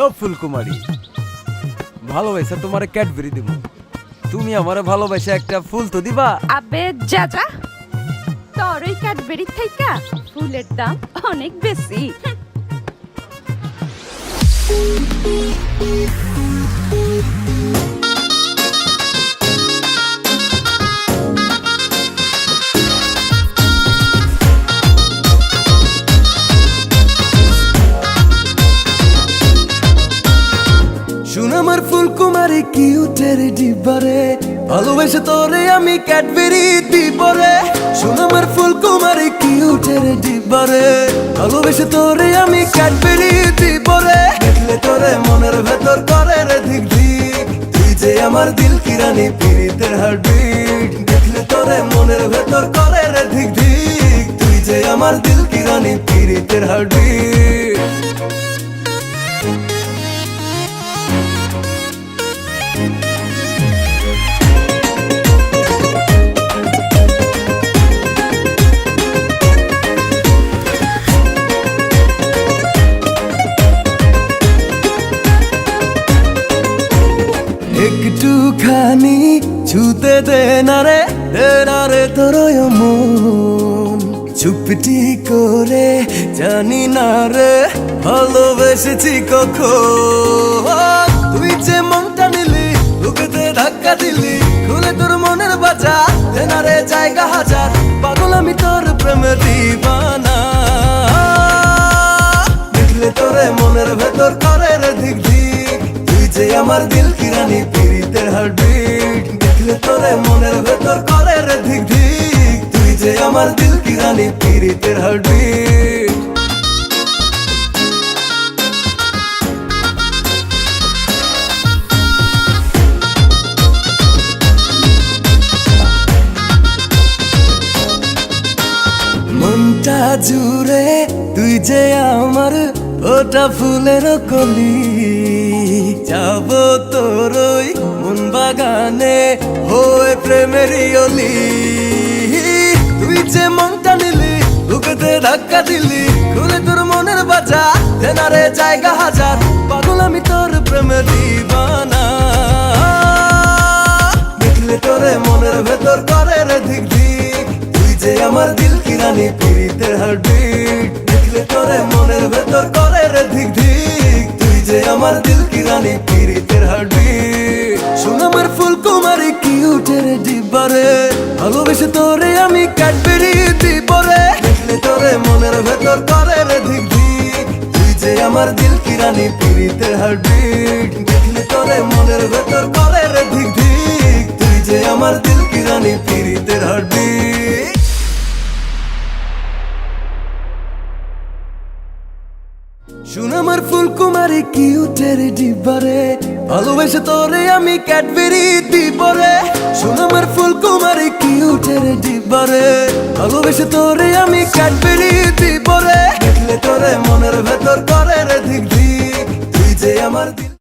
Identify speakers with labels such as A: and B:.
A: ও ফুলকুমারী, ভালোবাসা তোমারে ক্যাডবেরি দিব, তুমি আমারে ভালোবাসা একটা ফুল তো দিবা।
B: আবে যা যা, তোর ওই ক্যাডবেরি থাইকা ফুলের দাম অনেক বেশি।
A: শুন আমার ফুলকুমারী কিউটের ডিবারে, ভালোবেসে তোরে আমি ক্যাডবেরি দিব রে। শুন আমার ফুলকুমারী কিউটের ডিবারে, ভালোবেসে তোরে আমি ক্যাডবেরি দিব রে। দেখলে তোরে মনের ভেতর করে রে ধিক ধিক, তুই যে আমার দিল কি রানী পীড়িতের হার্টবিট। দেখলে তোরে মনের ভেতর করে রে ধিক ধিক, তুই যে আমার দিল কি রানী পীড়িতের হার্টবিট। একটুখানি ছুতে দে না রে তোর মন, চুপটি করে জানি না রে ভালোবেসেছি কখন। তুই যে মনটা নিলি, বুকেতে ধাক্কা দিলি, খুলে তোর মনের বাজা দে না রে জায়গা হাজার। পাগল আমি তোর প্রেমে দিবানা, দেখলে তোরে মনের ভেতর করে রে ধিক ধিক, তুই যে আমার দিল কি রানী পীড়িতের হার্টবিট। দেখলে তোরে মনের ভেতর করে রে ধিক ধিক, তুই যে আমার দিল কি রানী পীড়িতের হার্টবিট। মনটা জুড়ে তুই যে আমার ওটা ফুলের কলি, যাব তোর ওই মন বাগানে হয়ে প্রেমেরই অলি। তুই যে মনটা নিলি, বুকেতে ধাক্কা দিলি, খুলে তোর মনের বাজা দে না রে জায়গা হাজার। পাগল আমি তোর প্রেমে দিবানা, দেখলে তোরে মনের ভেতর করে রে ধিক ধিক, তুই যে আমার দিল কি রানী পীড়িতের হার্টবিট। দেখলে তোরে মনের ভেতর করে রে ধিক ধিক, তুই যে আমার দিল কি রানী পীড়িতের হার্টবিট। শুন আমার ফুলকুমারী কিউটের ডিবারে, ভালোবেসে তোরে আমি ক্যাডবেরি দিব রে। দেখলে তোরে মনের ভেতর করে রে ধিক ধিক, তুই যে আমার দিল কি রানী পীড়িতের হার্টবিট। দেখলে তোরে মনের ভেতর করে রে ধিক ধিক, তুই যে আমার দিল কি রানী পীড়িতের হার্টবিট। শুন আমার ফুলকুমারী কিউটের ডিবারে, ভালোবেসে তোরে আমি ক্যাডবেরি দিব রে। শুন আমার ফুলকুমারী কিউটের ডিবারে, ভালোবেসে তোরে আমি ক্যাডবেরি দিব রে। দেখলে তোরে মনের ভেতর করে রে ধিক ধিক, তুই যে আমার